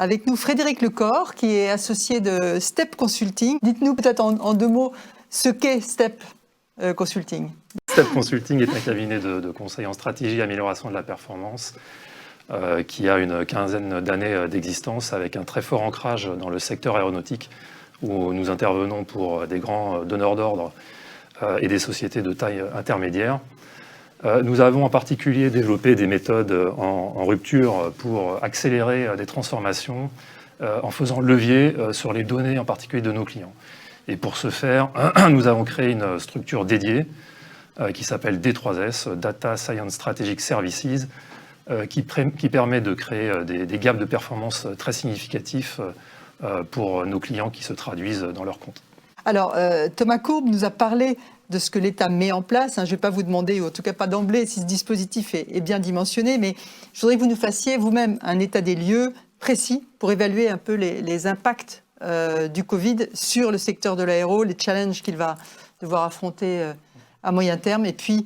avec nous Frédéric Lecor, qui est associé de STEP Consulting. Dites-nous peut-être en 2 mots ce qu'est STEP Consulting. STEP Consulting est un cabinet de conseil en stratégie et amélioration de la performance qui a une quinzaine d'années d'existence avec un très fort ancrage dans le secteur aéronautique où nous intervenons pour des grands donneurs d'ordre et des sociétés de taille intermédiaire. Nous avons en particulier développé des méthodes en rupture pour accélérer des transformations en faisant levier sur les données en particulier de nos clients. Et pour ce faire, nous avons créé une structure dédiée qui s'appelle D3S, Data Science Strategic Services, qui permet de créer des gaps de performance très significatifs pour nos clients qui se traduisent dans leurs comptes. Alors, Thomas Courbe nous a parlé de ce que l'État met en place. Je ne vais pas vous demander, ou en tout cas pas d'emblée, si ce dispositif est bien dimensionné, mais je voudrais que vous nous fassiez vous-même un état des lieux précis pour évaluer un peu les impacts du Covid sur le secteur de l'aéro, les challenges qu'il va devoir affronter à moyen terme, et puis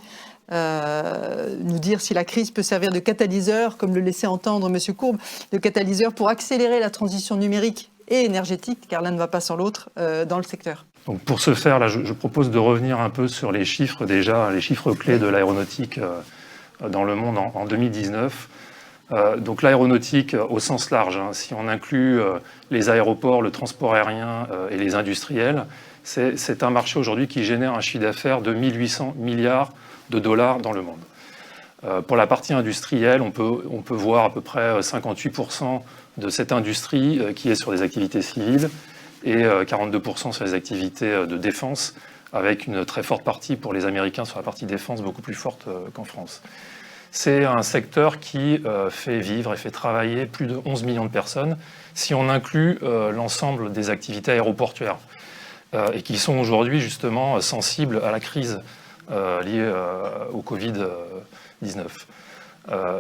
nous dire si la crise peut servir de catalyseur, comme le laissait entendre M. Courbe, de catalyseur pour accélérer la transition numérique et énergétique, car l'un ne va pas sans l'autre, dans le secteur. Donc pour ce faire, là, je propose de revenir un peu sur les chiffres déjà, les chiffres clés de l'aéronautique dans le monde en 2019. Donc l'aéronautique au sens large, si on inclut les aéroports, le transport aérien et les industriels, c'est un marché aujourd'hui qui génère un chiffre d'affaires de 1800 milliards de dollars dans le monde. Pour la partie industrielle, on peut voir à peu près 58% de cette industrie qui est sur des activités civiles et 42% sur les activités de défense, avec une très forte partie pour les Américains sur la partie défense, beaucoup plus forte qu'en France. C'est un secteur qui fait vivre et fait travailler plus de 11 millions de personnes, si on inclut l'ensemble des activités aéroportuaires, et qui sont aujourd'hui justement sensibles à la crise liée au Covid-19.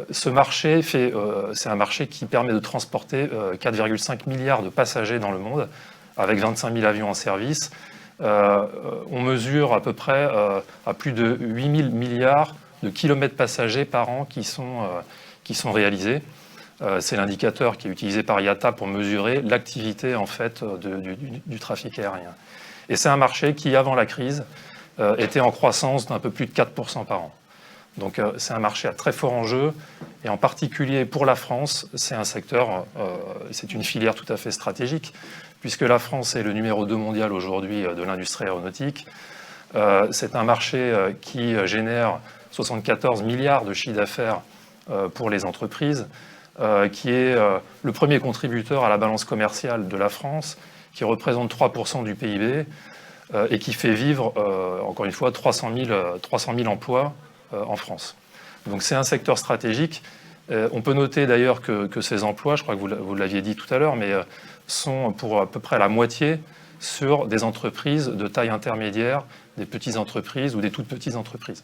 Ce marché, c'est un marché qui permet de transporter 4,5 milliards de passagers dans le monde, avec 25 000 avions en service. On mesure à peu près à plus de 8 000 milliards de kilomètres passagers par an qui sont réalisés. C'est l'indicateur qui est utilisé par IATA pour mesurer l'activité en fait du trafic aérien. Et c'est un marché qui, avant la crise, était en croissance d'un peu plus de 4% par an. Donc c'est un marché à très fort enjeu, et en particulier pour la France, c'est un secteur, c'est une filière tout à fait stratégique, puisque la France est le numéro 2 mondial aujourd'hui de l'industrie aéronautique. C'est un marché qui génère 74 milliards de chiffre d'affaires pour les entreprises, qui est le premier contributeur à la balance commerciale de la France, qui représente 3% du PIB, et qui fait vivre, encore une fois, 300 000 emplois en France. Donc c'est un secteur stratégique. On peut noter d'ailleurs que ces emplois, je crois que vous l'aviez dit tout à l'heure, mais sont pour à peu près la moitié sur des entreprises de taille intermédiaire, des petites entreprises ou des toutes petites entreprises.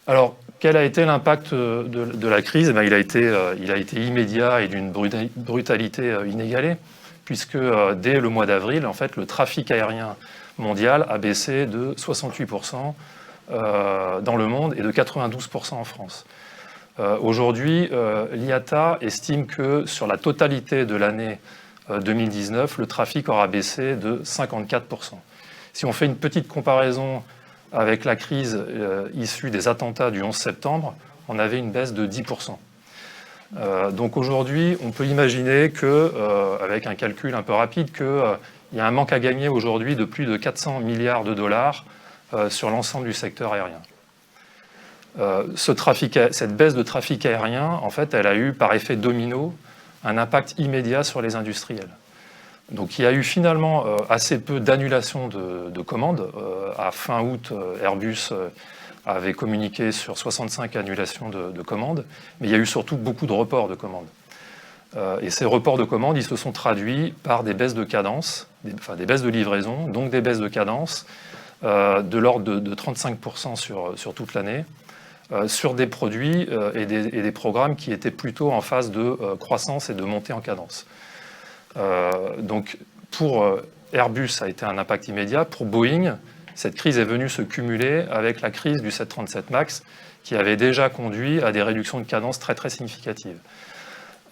Alors, quel a été l'impact de la crise ? Il a été immédiat et d'une brutalité inégalée, puisque dès le mois d'avril, en fait, le trafic aérien mondial a baissé de 68% dans le monde et de 92% en France. Aujourd'hui, l'IATA estime que sur la totalité de l'année 2019, le trafic aura baissé de 54%. Si on fait une petite comparaison avec la crise issue des attentats du 11 septembre, on avait une baisse de 10%. Donc aujourd'hui, on peut imaginer que, avec un calcul un peu rapide, qu'il y a un manque à gagner aujourd'hui de plus de 400 milliards de dollars sur l'ensemble du secteur aérien. Cette baisse de trafic aérien, en fait, elle a eu par effet domino un impact immédiat sur les industriels. Donc il y a eu finalement assez peu d'annulations de commandes. À fin août, Airbus avait communiqué sur 65 annulations de commandes, mais il y a eu surtout beaucoup de reports de commandes. Et ces reports de commandes, ils se sont traduits par des baisses de cadence, des baisses de livraison, donc des baisses de cadence de l'ordre de 35% sur toute l'année, sur des produits et des programmes qui étaient plutôt en phase de croissance et de montée en cadence. Donc pour Airbus, ça a été un impact immédiat. Pour Boeing, cette crise est venue se cumuler avec la crise du 737 MAX qui avait déjà conduit à des réductions de cadence très très significatives.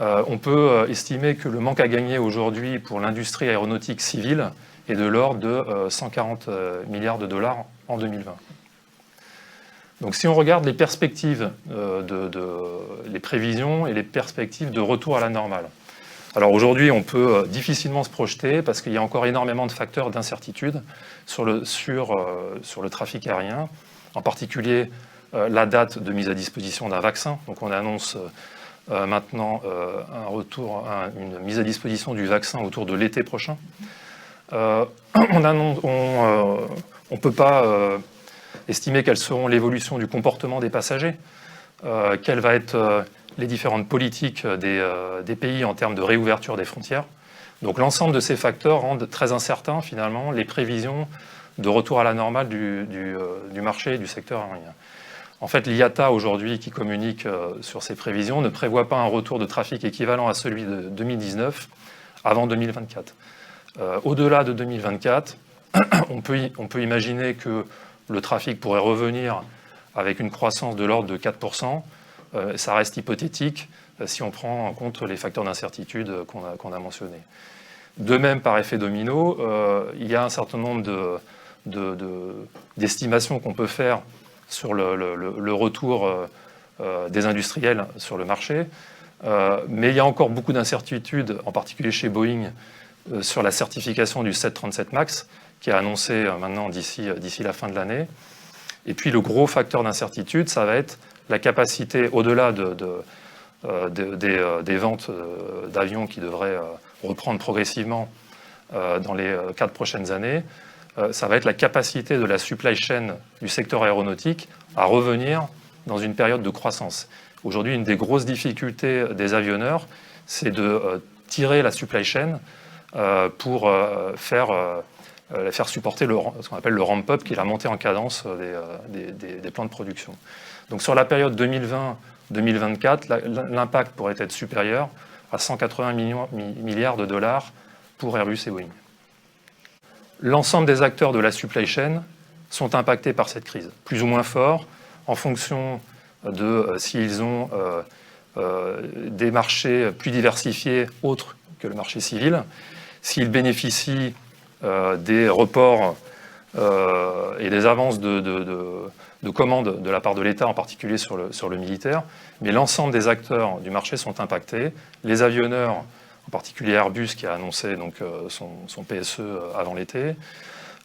On peut estimer que le manque à gagner aujourd'hui pour l'industrie aéronautique civile est de l'ordre de 140 milliards de dollars en 2020. Donc si on regarde les perspectives, les prévisions et les perspectives de retour à la normale. Alors aujourd'hui, on peut difficilement se projeter parce qu'il y a encore énormément de facteurs d'incertitude sur le trafic aérien, en particulier la date de mise à disposition d'un vaccin. Donc on annonce maintenant une mise à disposition du vaccin autour de l'été prochain. On ne peut pas estimer quelles seront l'évolution du comportement des passagers, quelles vont être les différentes politiques des pays en termes de réouverture des frontières. Donc l'ensemble de ces facteurs rendent très incertains finalement les prévisions de retour à la normale du marché et du secteur aérien. En fait, l'IATA aujourd'hui qui communique sur ces prévisions ne prévoit pas un retour de trafic équivalent à celui de 2019 avant 2024. Au-delà de 2024, on peut imaginer que le trafic pourrait revenir avec une croissance de l'ordre de 4%. Ça reste hypothétique si on prend en compte les facteurs d'incertitude qu'on a mentionnés. De même, par effet domino, il y a un certain nombre d'estimations qu'on peut faire sur le retour des industriels sur le marché. Mais il y a encore beaucoup d'incertitudes, en particulier chez Boeing, sur la certification du 737 MAX, qui est annoncé maintenant d'ici la fin de l'année. Et puis le gros facteur d'incertitude, ça va être la capacité, au-delà des ventes d'avions qui devraient reprendre progressivement dans les 4 prochaines années, ça va être la capacité de la supply chain du secteur aéronautique à revenir dans une période de croissance. Aujourd'hui, une des grosses difficultés des avionneurs, c'est de tirer la supply chain pour faire supporter ce qu'on appelle le ramp-up, qui est la montée en cadence des plans de production. Donc sur la période 2020-2024, l'impact pourrait être supérieur à 180 milliards de dollars pour Airbus et Boeing. L'ensemble des acteurs de la supply chain sont impactés par cette crise, plus ou moins fort, en fonction de s'ils ont des marchés plus diversifiés autres que le marché civil, s'ils bénéficient des reports et des avances de commandes de la part de l'État, en particulier sur le militaire. Mais l'ensemble des acteurs du marché sont impactés. Les avionneurs, en particulier Airbus, qui a annoncé donc, son PSE avant l'été,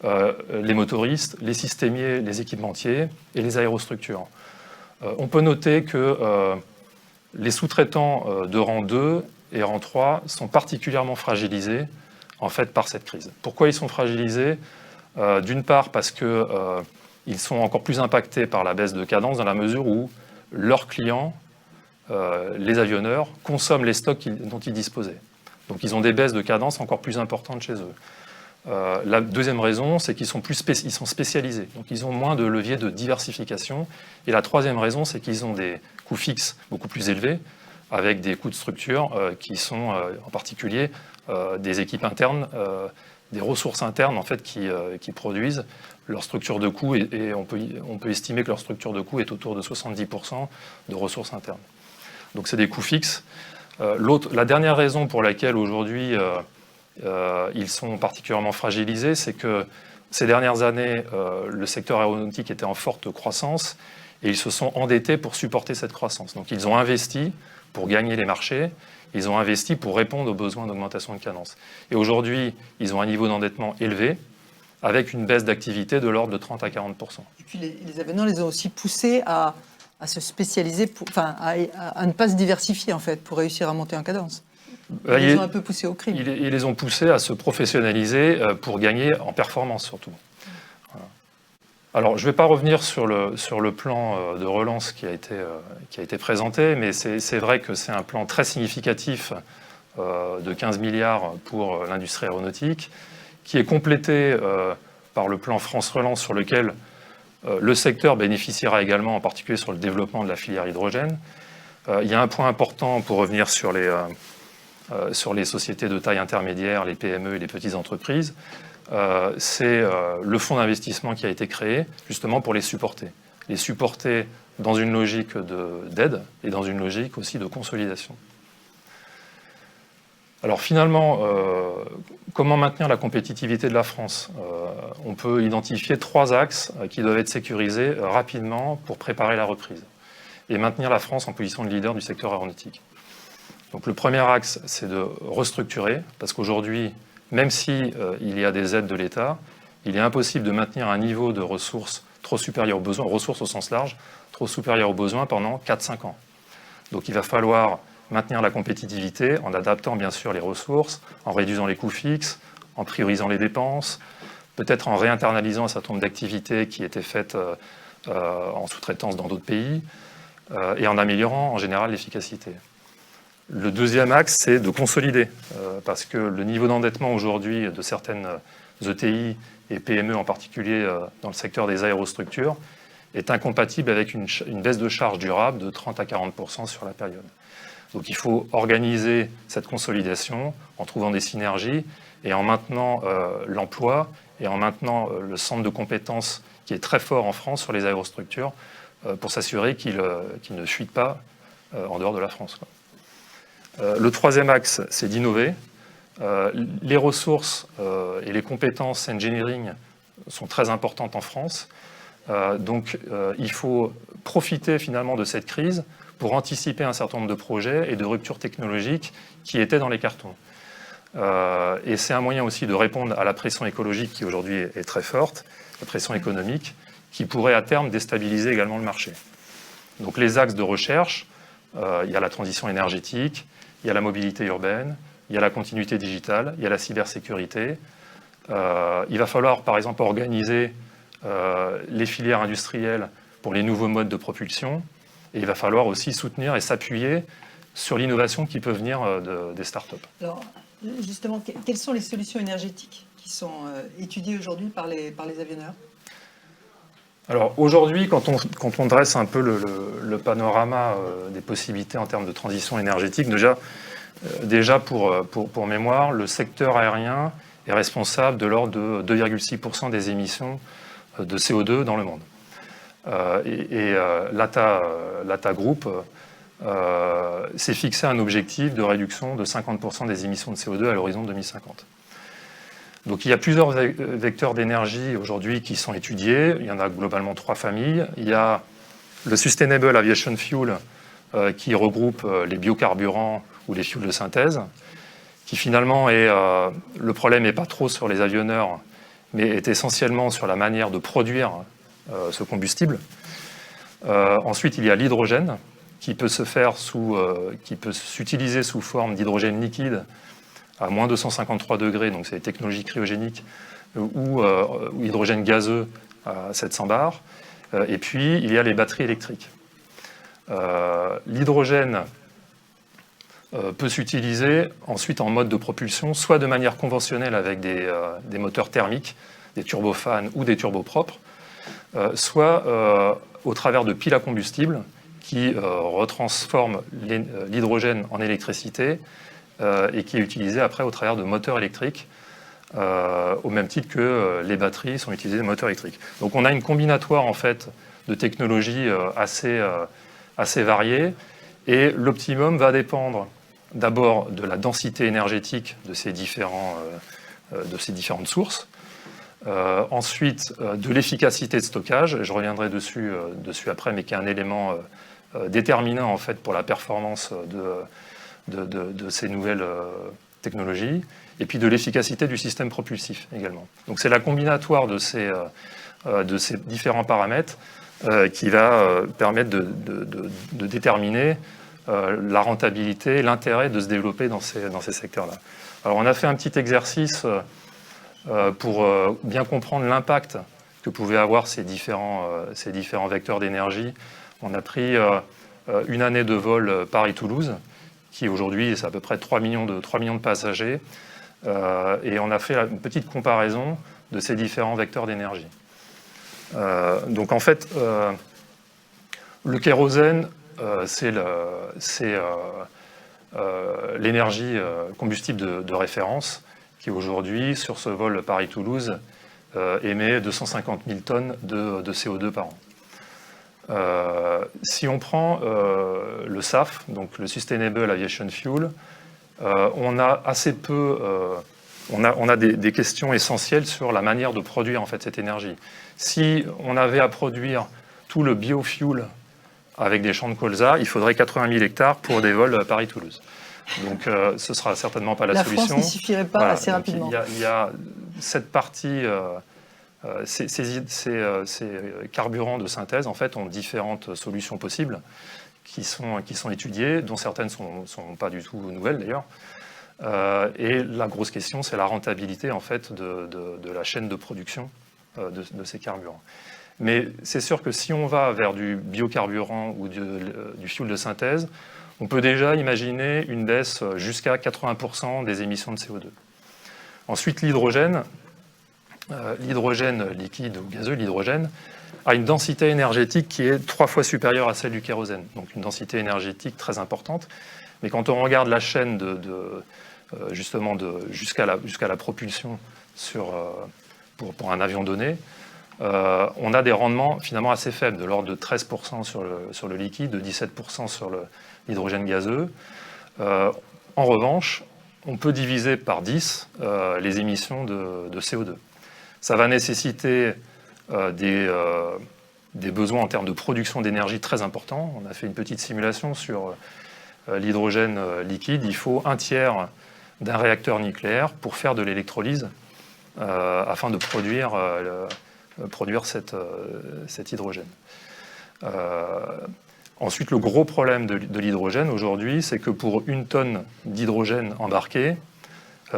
les motoristes, les systémiers, les équipementiers et les aérostructures. On peut noter que les sous-traitants de rang 2 et rang 3 sont particulièrement fragilisés en fait, par cette crise. Pourquoi ils sont fragilisés ? D'une part parce qu'ils sont encore plus impactés par la baisse de cadence dans la mesure où leurs clients, les avionneurs, consomment les stocks dont ils disposaient. Donc ils ont des baisses de cadence encore plus importantes chez eux. La deuxième raison, c'est qu'ils sont spécialisés. Donc ils ont moins de leviers de diversification. Et la troisième raison, c'est qu'ils ont des coûts fixes beaucoup plus élevés, avec des coûts de structure qui sont en particulier des équipes internes, des ressources internes en fait, qui produisent leur structure de coûts et on peut estimer que leur structure de coûts est autour de 70% de ressources internes. Donc c'est des coûts fixes. La dernière raison pour laquelle aujourd'hui ils sont particulièrement fragilisés, c'est que ces dernières années, le secteur aéronautique était en forte croissance et ils se sont endettés pour supporter cette croissance. Donc ils ont investi pour gagner les marchés, ils ont investi pour répondre aux besoins d'augmentation de cadence. Et aujourd'hui, ils ont un niveau d'endettement élevé, avec une baisse d'activité de l'ordre de 30 à 40%. Et puis les avionneurs les ont aussi poussés à se spécialiser, à ne pas se diversifier en fait, pour réussir à monter en cadence. Ils les ont un peu poussés au crime. Ils les ont poussés à se professionnaliser pour gagner en performance surtout. Voilà. Alors, je ne vais pas revenir sur le plan de relance qui a été présenté, mais c'est vrai que c'est un plan très significatif de 15 milliards pour l'industrie aéronautique, qui est complété par le plan France Relance sur lequel le secteur bénéficiera également, en particulier sur le développement de la filière hydrogène. Il y a un point important pour revenir sur les sociétés de taille intermédiaire, les PME et les petites entreprises. C'est le fonds d'investissement qui a été créé justement pour les supporter. Les supporter dans une logique d'aide et dans une logique aussi de consolidation. Alors finalement, comment maintenir la compétitivité de la France? On peut identifier 3 axes qui doivent être sécurisés rapidement pour préparer la reprise et maintenir la France en position de leader du secteur aéronautique. Donc le premier axe, c'est de restructurer, parce qu'aujourd'hui, même si il y a des aides de l'État, il est impossible de maintenir un niveau de ressources trop supérieur aux besoins, ressources au sens large, trop supérieur aux besoins pendant 4-5 ans. Donc il va falloir maintenir la compétitivité en adaptant bien sûr les ressources, en réduisant les coûts fixes, en priorisant les dépenses, peut-être en réinternalisant un certain nombre d'activités qui étaient faites en sous-traitance dans d'autres pays, et en améliorant en général l'efficacité. Le deuxième axe, c'est de consolider, parce que le niveau d'endettement aujourd'hui de certaines ETI et PME en particulier dans le secteur des aérostructures est incompatible avec une baisse de charge durable de 30 à 40% sur la période. Donc il faut organiser cette consolidation en trouvant des synergies et en maintenant l'emploi et en maintenant le centre de compétences qui est très fort en France sur les aérostructures pour s'assurer qu'il ne fuite pas en dehors de la France, quoi. Le troisième axe, c'est d'innover. Les ressources et les compétences engineering sont très importantes en France. Donc il faut profiter finalement de cette crise pour anticiper un certain nombre de projets et de ruptures technologiques qui étaient dans les cartons. Et c'est un moyen aussi de répondre à la pression écologique qui aujourd'hui est très forte, la pression économique, qui pourrait à terme déstabiliser également le marché. Donc les axes de recherche, il y a la transition énergétique, il y a la mobilité urbaine, il y a la continuité digitale, il y a la cybersécurité. Il va falloir par exemple organiser les filières industrielles pour les nouveaux modes de propulsion. Et il va falloir aussi soutenir et s'appuyer sur l'innovation qui peut venir des startups. Alors, justement, quelles sont les solutions énergétiques qui sont étudiées aujourd'hui par les avionneurs? Alors aujourd'hui, quand on dresse un peu le panorama des possibilités en termes de transition énergétique, déjà pour mémoire, le secteur aérien est responsable de l'ordre de 2,6% des émissions de CO2 dans le monde. L'ATA Group s'est fixé un objectif de réduction de 50% des émissions de CO2 à l'horizon 2050. Donc il y a plusieurs vecteurs d'énergie aujourd'hui qui sont étudiés. Il y en a globalement 3 familles. Il y a le Sustainable Aviation Fuel qui regroupe les biocarburants ou les fuels de synthèse, qui finalement est... le problème n'est pas trop sur les avionneurs, mais est essentiellement sur la manière de produire ce combustible. Ensuite, il y a l'hydrogène qui peut s'utiliser sous forme d'hydrogène liquide à moins 253 degrés, donc c'est des technologies cryogéniques, ou hydrogène gazeux à 700 bars. Et puis, il y a les batteries électriques. L'hydrogène peut s'utiliser ensuite en mode de propulsion, soit de manière conventionnelle avec des moteurs thermiques, des turbofans ou des turbopropres, soit au travers de piles à combustible qui retransforment l'hydrogène en électricité et qui est utilisé après au travers de moteurs électriques, au même titre que les batteries sont utilisées de moteurs électriques. Donc on a une combinatoire en fait de technologies assez variées, et l'optimum va dépendre d'abord de la densité énergétique de ces différentes sources, ensuite de l'efficacité de stockage, je reviendrai dessus après, mais qui est un élément déterminant en fait pour la performance de ces nouvelles technologies, et puis de l'efficacité du système propulsif également. Donc c'est la combinatoire de ces différents paramètres qui va permettre de déterminer la rentabilité, l'intérêt de se développer dans ces secteurs-là. Alors on a fait un petit exercice pour bien comprendre l'impact que pouvaient avoir ces différents vecteurs d'énergie. On a pris une année de vol Paris-Toulouse, qui aujourd'hui c'est à peu près 3 millions de passagers, et on a fait une petite comparaison de ces différents vecteurs d'énergie. Donc en fait, le kérosène, c'est l'énergie combustible de référence qui aujourd'hui, sur ce vol Paris-Toulouse, émet 250 000 tonnes de CO2 par an. Si on prend le SAF, donc le Sustainable Aviation Fuel, on a assez peu... on a des questions essentielles sur la manière de produire en fait, cette énergie. Si on avait à produire tout le biofuel avec des champs de colza, il faudrait 80 000 hectares pour des vols Paris-Toulouse. Donc ce ne sera certainement pas la solution. La France n'y suffirait pas assez rapidement. Il y a cette partie... ces carburants de synthèse en fait, ont différentes solutions possibles qui sont étudiées, dont certaines ne sont pas du tout nouvelles d'ailleurs. Et la grosse question, c'est la rentabilité en fait, de la chaîne de production de ces carburants. Mais c'est sûr que si on va vers du biocarburant ou du fuel de synthèse, on peut déjà imaginer une baisse jusqu'à 80% des émissions de CO2. Ensuite, l'hydrogène liquide ou gazeux, l'hydrogène, a une densité énergétique qui est 3 fois supérieure à celle du kérosène. Donc une densité énergétique très importante. Mais quand on regarde la chaîne jusqu'à la propulsion pour un avion donné, on a des rendements finalement assez faibles, de l'ordre de 13% sur le liquide, de 17% sur l'hydrogène gazeux. En revanche, on peut diviser par 10 les émissions de CO2. Ça va nécessiter des besoins en termes de production d'énergie très importants. On a fait une petite simulation sur l'hydrogène liquide. Il faut 1/3 d'un réacteur nucléaire pour faire de l'électrolyse afin de produire cet hydrogène. Ensuite, le gros problème de l'hydrogène aujourd'hui, c'est que pour 1 tonne d'hydrogène embarqué,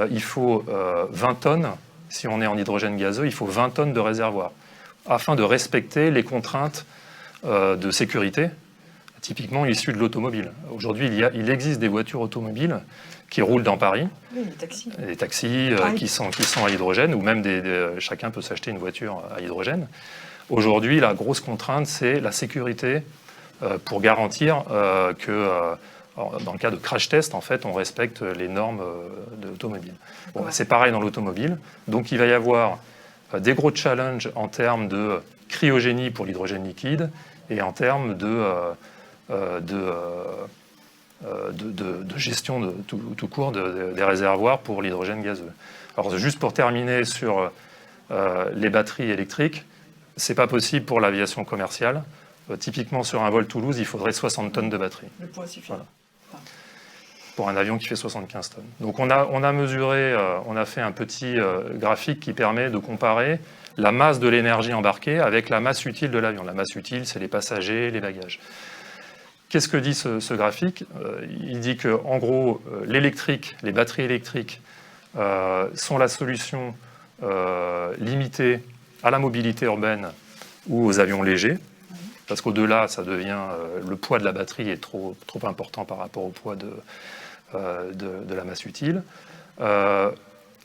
il faut 20 tonnes. Si on est en hydrogène gazeux, il faut 20 tonnes de réservoir afin de respecter les contraintes de sécurité, typiquement issues de l'automobile. Aujourd'hui, il existe des voitures automobiles qui roulent dans Paris, oui, les taxis qui sont à l'hydrogène, ou même chacun peut s'acheter une voiture à hydrogène. Aujourd'hui, la grosse contrainte, c'est la sécurité pour garantir que dans le cas de crash test, en fait, on respecte les normes de l'automobile. Bon, c'est pareil dans l'automobile. Donc, il va y avoir des gros challenges en termes de cryogénie pour l'hydrogène liquide et en termes de gestion tout court des réservoirs pour l'hydrogène gazeux. Alors, juste pour terminer sur les batteries électriques, ce n'est pas possible pour l'aviation commerciale. Typiquement, sur un vol Toulouse, il faudrait 60 tonnes de batterie. Le poids suffit. Voilà. Pour un avion qui fait 75 tonnes. Donc on a mesuré, on a fait un petit graphique qui permet de comparer la masse de l'énergie embarquée avec la masse utile de l'avion. La masse utile, c'est les passagers, les bagages. Qu'est-ce que dit ce graphique? Il dit que, en gros, l'électrique, les batteries électriques sont la solution limitée à la mobilité urbaine ou aux avions légers. Parce qu'au-delà, ça devient le poids de la batterie est trop important par rapport au poids de la masse utile.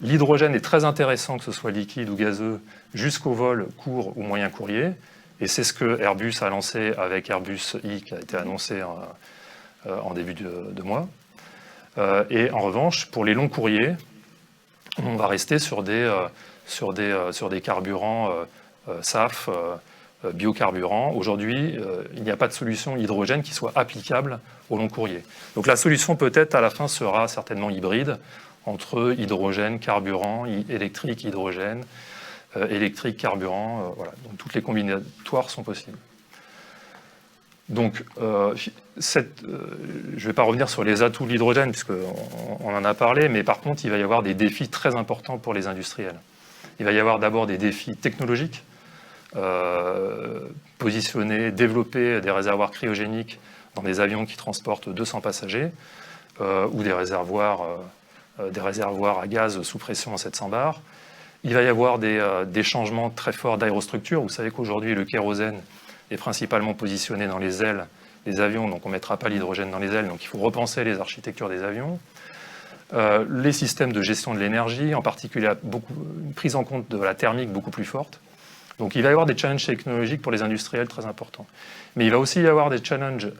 L'hydrogène est très intéressant, que ce soit liquide ou gazeux, jusqu'au vol court ou moyen courrier. Et c'est ce que Airbus a lancé avec Airbus I, qui a été annoncé en début de mois. Et en revanche, pour les longs courriers, on va rester sur des carburants SAF, biocarburants. Aujourd'hui, il n'y a pas de solution hydrogène qui soit applicable au long courrier. Donc la solution peut-être à la fin sera certainement hybride entre hydrogène, carburant, électrique, hydrogène, électrique, carburant. Voilà. Donc toutes les combinatoires sont possibles. Donc je ne vais pas revenir sur les atouts de l'hydrogène puisqu'on en a parlé, mais par contre il va y avoir des défis très importants pour les industriels. Il va y avoir d'abord des défis technologiques. Positionner, développer des réservoirs cryogéniques dans des avions qui transportent 200 passagers ou des réservoirs à gaz sous pression en 700 bars. Il va y avoir des changements très forts d'aérostructure. Vous savez qu'aujourd'hui, le kérosène est principalement positionné dans les ailes des avions, donc on ne mettra pas l'hydrogène dans les ailes, donc il faut repenser les architectures des avions. Les systèmes de gestion de l'énergie, en particulier une prise en compte de la thermique beaucoup plus forte. Donc il va y avoir des challenges technologiques pour les industriels très importants. Mais il va aussi y avoir des challenges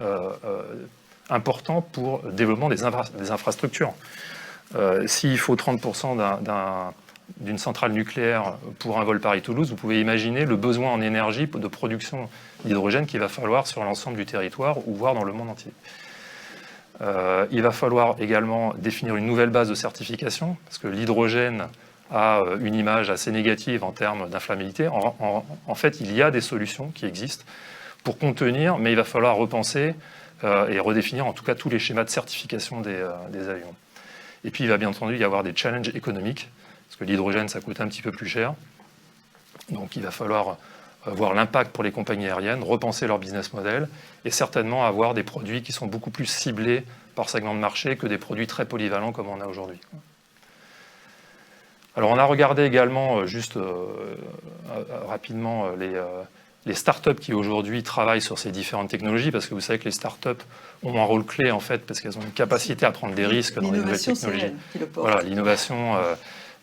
importants pour le développement des infrastructures. S'il faut 30% d'une centrale nucléaire pour un vol Paris-Toulouse, vous pouvez imaginer le besoin en énergie de production d'hydrogène qu'il va falloir sur l'ensemble du territoire ou voire dans le monde entier. Il va falloir également définir une nouvelle base de certification, parce que l'hydrogène a une image assez négative en termes d'inflammabilité. En fait, il y a des solutions qui existent pour contenir, mais il va falloir repenser et redéfinir en tout cas tous les schémas de certification des avions. Et puis il va bien entendu y avoir des challenges économiques, parce que l'hydrogène ça coûte un petit peu plus cher. Donc il va falloir voir l'impact pour les compagnies aériennes, repenser leur business model et certainement avoir des produits qui sont beaucoup plus ciblés par segment de marché que des produits très polyvalents comme on a aujourd'hui. Alors on a regardé également, juste rapidement, les startups qui aujourd'hui travaillent sur ces différentes technologies, parce que vous savez que les startups ont un rôle clé en fait, parce qu'elles ont une capacité à prendre des risques dans les nouvelles technologies. Voilà, l'innovation,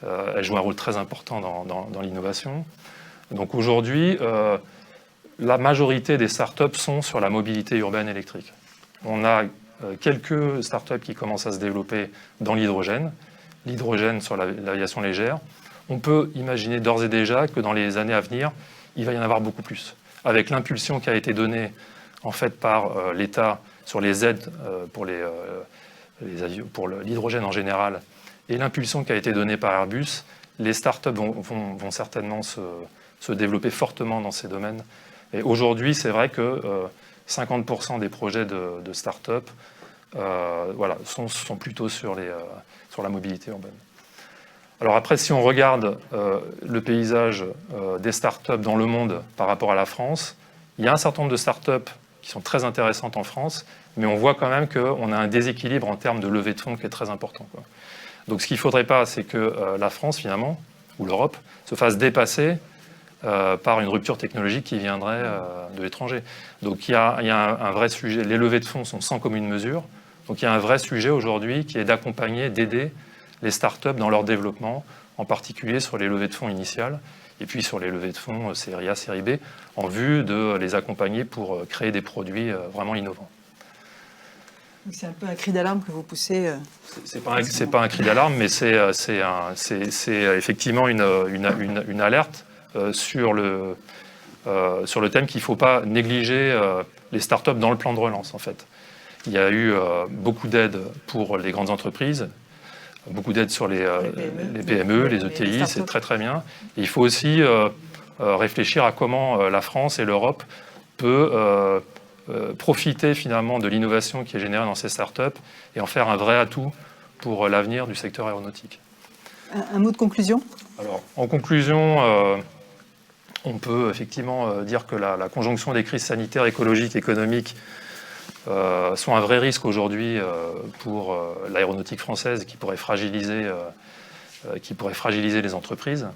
elle joue un rôle très important dans l'innovation. Donc aujourd'hui, la majorité des startups sont sur la mobilité urbaine électrique. On a quelques startups qui commencent à se développer dans l'hydrogène sur l'aviation légère. On peut imaginer d'ores et déjà que dans les années à venir, il va y en avoir beaucoup plus. Avec l'impulsion qui a été donnée en fait, par l'État sur les aides pour l'hydrogène en général et l'impulsion qui a été donnée par Airbus, les startups vont certainement se développer fortement dans ces domaines. Et aujourd'hui, c'est vrai que 50% des projets de start-up sont plutôt sur la mobilité urbaine. Alors après, si on regarde le paysage des start-up dans le monde par rapport à la France, il y a un certain nombre de start-up qui sont très intéressantes en France, mais on voit quand même qu'on a un déséquilibre en termes de levée de fonds qui est très important, quoi. Donc ce qu'il ne faudrait pas, c'est que la France, finalement, ou l'Europe, se fasse dépasser par une rupture technologique qui viendrait de l'étranger. Donc il y a un vrai sujet. Les levées de fonds sont sans commune mesure. Donc il y a un vrai sujet aujourd'hui qui est d'accompagner, d'aider les startups dans leur développement, en particulier sur les levées de fonds initiales, et puis sur les levées de fonds série A, série B, en vue de les accompagner pour créer des produits vraiment innovants. C'est un peu un cri d'alarme que vous poussez. C'est pas un cri d'alarme, mais c'est effectivement une alerte sur le thème qu'il ne faut pas négliger les startups dans le plan de relance, en fait. Il y a eu beaucoup d'aides pour les grandes entreprises, beaucoup d'aides sur les PME, les ETI, c'est très très bien. Et il faut aussi réfléchir à comment la France et l'Europe peut profiter finalement de l'innovation qui est générée dans ces startups et en faire un vrai atout pour l'avenir du secteur aéronautique. Un mot de conclusion ? Alors, en conclusion, on peut effectivement dire que la conjonction des crises sanitaires, écologiques, économiques sont un vrai risque aujourd'hui pour l'aéronautique française qui pourrait fragiliser les entreprises.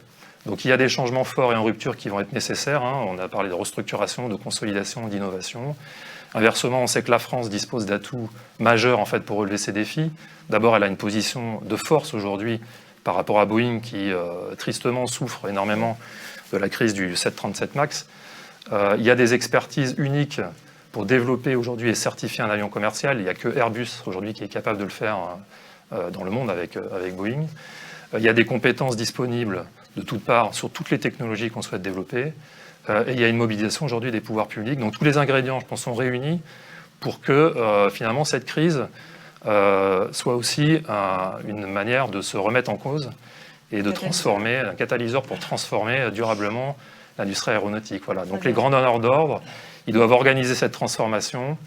Donc il y a des changements forts et en rupture qui vont être nécessaires. On a parlé de restructuration, de consolidation, d'innovation. Inversement, on sait que la France dispose d'atouts majeurs en fait, pour relever ces défis. D'abord, elle a une position de force aujourd'hui par rapport à Boeing qui, tristement, souffre énormément de la crise du 737 MAX. Il y a des expertises uniques pour développer aujourd'hui et certifier un avion commercial. Il n'y a que Airbus aujourd'hui qui est capable de le faire dans le monde avec Boeing. Il y a des compétences disponibles de toutes parts sur toutes les technologies qu'on souhaite développer. Et il y a une mobilisation aujourd'hui des pouvoirs publics. Donc tous les ingrédients, je pense, sont réunis pour que finalement cette crise soit aussi une manière de se remettre en cause et de transformer, un catalyseur pour transformer durablement l'industrie aéronautique. Voilà. Donc les grands donneurs d'ordre, ils doivent organiser cette transformation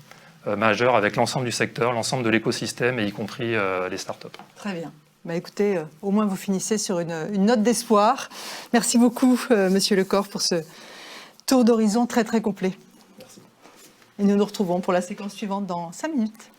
majeure avec l'ensemble du secteur, l'ensemble de l'écosystème, et y compris les startups. Très bien. Bah écoutez, au moins vous finissez sur une note d'espoir. Merci beaucoup, Monsieur Lecor, pour ce tour d'horizon très très complet. Merci. Et nous nous retrouvons pour la séquence suivante dans 5 minutes.